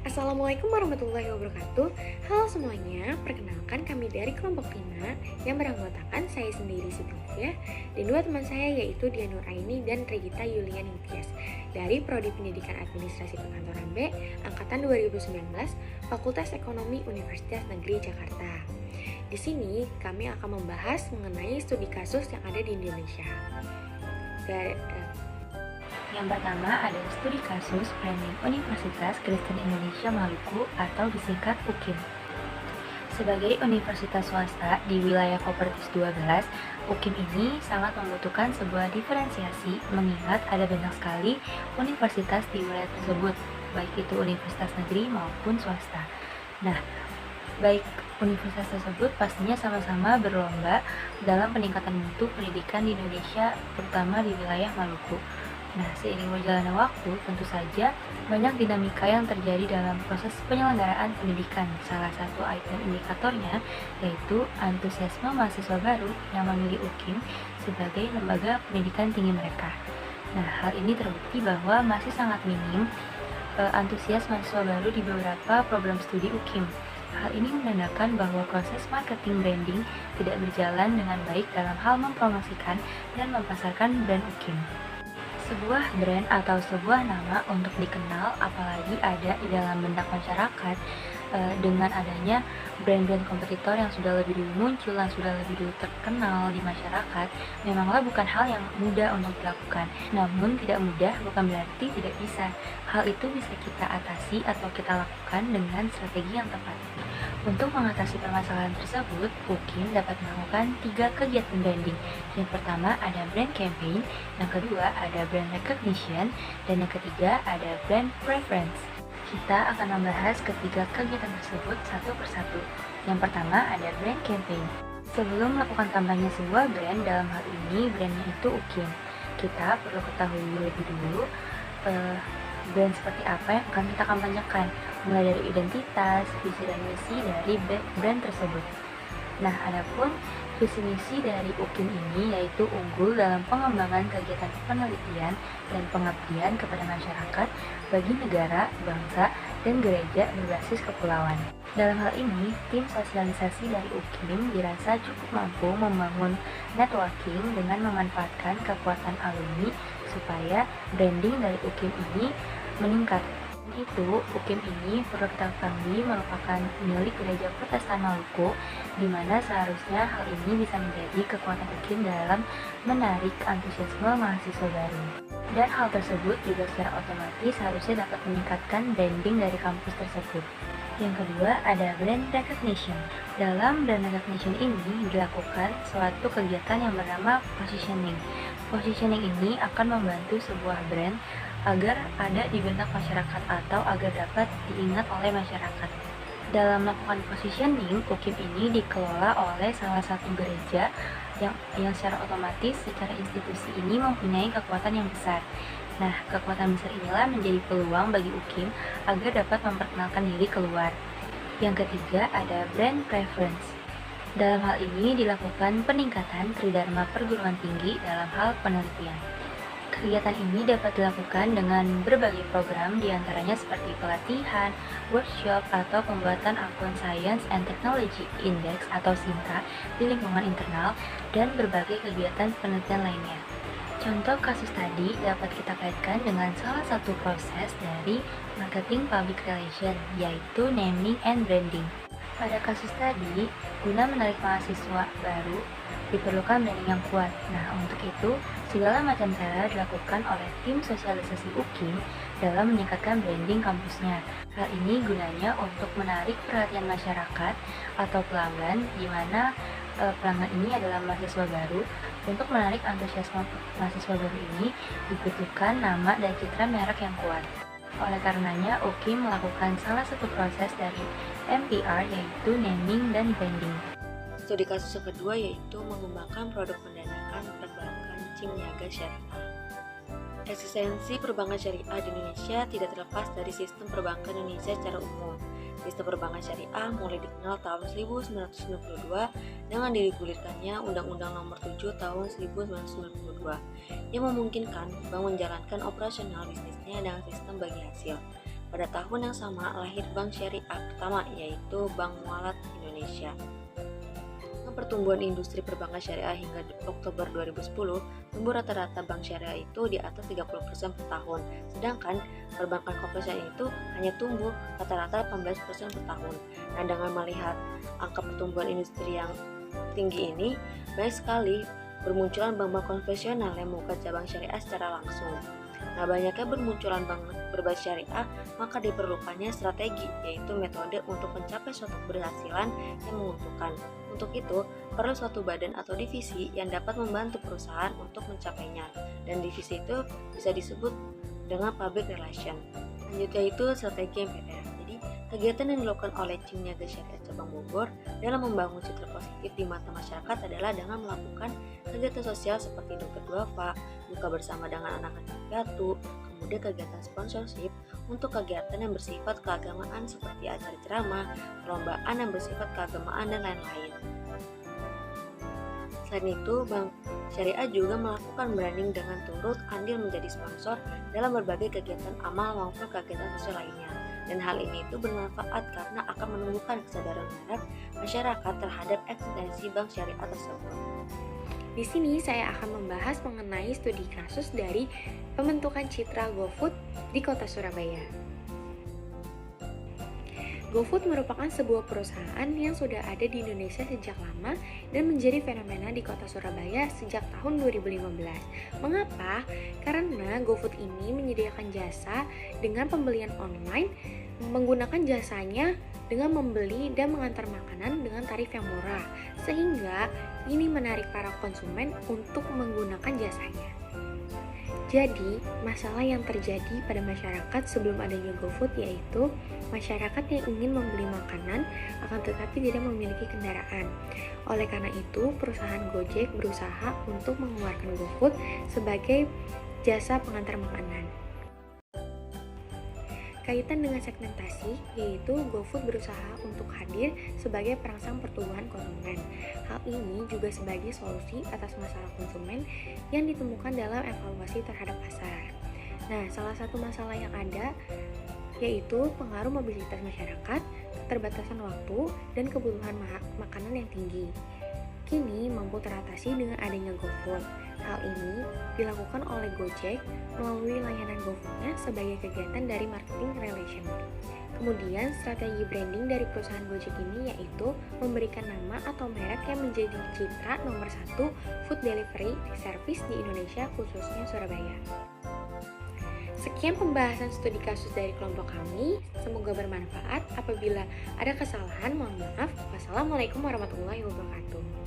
Assalamualaikum warahmatullahi wabarakatuh. Halo semuanya, perkenalkan kami dari kelompok 5 yang beranggotakan saya sendiri Siti Lufiah dan dua teman saya yaitu Dian Nuraini dan Regita Yulian Ningtyas dari Prodi Pendidikan Administrasi Perkantoran B angkatan 2019 Fakultas Ekonomi Universitas Negeri Jakarta. Di sini kami akan membahas mengenai studi kasus yang ada di Indonesia. Yang pertama ada studi kasus branding Universitas Kristen Indonesia Maluku atau disingkat UKIM. Sebagai universitas swasta di wilayah Kopertis 12, UKIM ini sangat membutuhkan sebuah diferensiasi mengingat ada banyak sekali universitas di wilayah tersebut, baik itu universitas negeri maupun swasta. Nah, baik universitas tersebut pastinya sama-sama berlomba dalam peningkatan mutu pendidikan di Indonesia, terutama di wilayah Maluku. Nah, seiring berjalannya waktu, tentu saja banyak dinamika yang terjadi dalam proses penyelenggaraan pendidikan. Salah satu item indikatornya yaitu antusiasme mahasiswa baru yang memilih UKIM sebagai lembaga pendidikan tinggi mereka. Nah, hal ini terbukti bahwa masih sangat minim antusias mahasiswa baru di beberapa program studi UKIM. Hal ini menandakan bahwa proses marketing branding tidak berjalan dengan baik dalam hal mempromosikan dan memasarkan brand UKIM. Sebuah brand atau sebuah nama untuk dikenal, apalagi ada di dalam benak masyarakat dengan adanya brand-brand kompetitor yang sudah lebih dulu muncul, yang sudah lebih dulu terkenal di masyarakat, memanglah bukan hal yang mudah untuk dilakukan. Namun tidak mudah bukan berarti tidak bisa. Hal itu bisa kita atasi atau kita lakukan dengan strategi yang tepat. Untuk mengatasi permasalahan tersebut, UKIM dapat melakukan 3 kegiatan branding. Yang pertama ada brand campaign, yang kedua ada brand recognition, dan yang ketiga ada brand preference. Kita akan membahas ketiga kegiatan tersebut satu persatu. Yang pertama ada brand campaign. Sebelum melakukan kampanye sebuah brand, dalam hal ini brandnya itu UKIM, kita perlu ketahui lebih dulu brand seperti apa yang akan kita kampanyekan, mulai dari identitas, visi dan misi dari brand tersebut. Nah, adapun visi misi dari UKIM ini yaitu unggul dalam pengembangan kegiatan penelitian dan pengabdian kepada masyarakat bagi negara, bangsa, dan gereja berbasis kepulauan. Dalam hal ini, tim sosialisasi dari UKIM dirasa cukup mampu membangun networking dengan memanfaatkan kekuatan alumni supaya branding dari UKIM ini meningkat. Itu UKIM ini perlu kita ketahui merupakan milik gereja Protestan Maluku, di mana seharusnya hal ini bisa menjadi kekuatan UKIM dalam menarik antusiasme mahasiswa baru. Dan hal tersebut juga secara otomatis harusnya dapat meningkatkan branding dari kampus tersebut. Yang kedua ada brand recognition. Dalam brand recognition ini dilakukan suatu kegiatan yang bernama positioning. Positioning ini akan membantu sebuah brand agar ada di benak masyarakat atau agar dapat diingat oleh masyarakat. Dalam melakukan positioning, UKIM ini dikelola oleh salah satu gereja yang secara otomatis secara institusi ini mempunyai kekuatan yang besar. Nah, kekuatan besar inilah menjadi peluang bagi UKIM agar dapat memperkenalkan diri keluar. Yang ketiga ada brand preference. Dalam hal ini dilakukan peningkatan tridharma perguruan tinggi dalam hal penelitian. Kegiatan ini dapat dilakukan dengan berbagai program diantaranya seperti pelatihan, workshop, atau pembuatan akun Science and Technology Index atau SINTA di lingkungan internal, dan berbagai kegiatan penelitian lainnya. Contoh kasus tadi dapat kita kaitkan dengan salah satu proses dari marketing public relation, yaitu naming and branding. Pada kasus tadi, guna menarik mahasiswa baru, diperlukan branding yang kuat. Nah, untuk itu, segala macam cara dilakukan oleh tim sosialisasi UKIM dalam meningkatkan branding kampusnya. Hal ini gunanya untuk menarik perhatian masyarakat atau pelanggan, di mana pelanggan ini adalah mahasiswa baru. Untuk menarik antusiasme mahasiswa baru ini, dibutuhkan nama dan citra merek yang kuat. Oleh karenanya, UKIM melakukan salah satu proses dari MPR, yaitu naming dan branding. Studi kasus yang kedua yaitu mengembangkan produk pendanaan perbankan SIM Niaga Syariah. Eksistensi perbankan syariah di Indonesia tidak terlepas dari sistem perbankan Indonesia secara umum. Sistem perbankan syariah mulai dikenal tahun 1992 dengan digulirkannya Undang-Undang Nomor 7 Tahun 1992 yang memungkinkan bank menjalankan operasional bisnisnya dengan sistem bagi hasil. pada tahun yang sama lahir bank syariah pertama, yaitu Bank Muamalat Indonesia. Pertumbuhan industri perbankan syariah hingga Oktober 2010 tumbuh rata-rata bank syariah itu di atas 30% per tahun, sedangkan perbankan konvensional itu hanya tumbuh rata-rata 18% per tahun. Nah, dengan melihat angka pertumbuhan industri yang tinggi ini, banyak sekali bermunculan bank-bank konvensional yang membuka cabang syariah secara langsung. Nah, banyaknya bermunculan bank berbasis syariah, maka diperlukannya strategi, yaitu metode untuk mencapai suatu keberhasilan yang menguntungkan. Untuk itu, perlu suatu badan atau divisi yang dapat membantu perusahaan untuk mencapainya, dan divisi itu bisa disebut dengan public relation. Selanjutnya itu strategi MPR. Jadi, kegiatan yang dilakukan oleh Tim Niaga Syariah Cabang Bogor dalam membangun citra positif di mata masyarakat adalah dengan melakukan kegiatan sosial seperti dompet duafa, buka bersama dengan anak-anak piatu, kemudian kegiatan sponsorship untuk kegiatan yang bersifat keagamaan seperti acara ceramah, perlombaan yang bersifat keagamaan, dan lain-lain. Selain itu, Bank Syariah juga melakukan branding dengan turut andil menjadi sponsor dalam berbagai kegiatan amal maupun kegiatan sosial lainnya. Dan hal ini itu bermanfaat karena akan menumbuhkan kesadaran masyarakat terhadap eksistensi bank syariah tersebut. Di sini saya akan membahas mengenai studi kasus dari pembentukan citra GoFood di Kota Surabaya. GoFood merupakan sebuah perusahaan yang sudah ada di Indonesia sejak lama dan menjadi fenomena di Kota Surabaya sejak tahun 2015. Mengapa? Karena GoFood ini menyediakan jasa dengan pembelian online, menggunakan jasanya dengan membeli dan mengantar makanan dengan tarif yang murah, sehingga ini menarik para konsumen untuk menggunakan jasanya. Jadi, masalah yang terjadi pada masyarakat sebelum adanya GoFood yaitu masyarakat yang ingin membeli makanan akan tetapi tidak memiliki kendaraan. Oleh karena itu, perusahaan Gojek berusaha untuk mengeluarkan GoFood sebagai jasa pengantar makanan. Kaitan dengan segmentasi, yaitu GoFood berusaha untuk hadir sebagai perangsang pertumbuhan konsumen. Hal ini juga sebagai solusi atas masalah konsumen yang ditemukan dalam evaluasi terhadap pasar. Nah, salah satu masalah yang ada yaitu pengaruh mobilitas masyarakat, keterbatasan waktu, dan kebutuhan makanan yang tinggi. Kini mampu teratasi dengan adanya GoFood. Hal ini dilakukan oleh Gojek melalui layanan GoFood-nya sebagai kegiatan dari marketing relation. Kemudian strategi branding dari perusahaan Gojek ini yaitu memberikan nama atau merek yang menjadi citra nomor 1 food delivery service di Indonesia, khususnya Surabaya. Sekian pembahasan studi kasus dari kelompok kami, semoga bermanfaat. Apabila ada kesalahan, mohon maaf. Wassalamualaikum warahmatullahi wabarakatuh.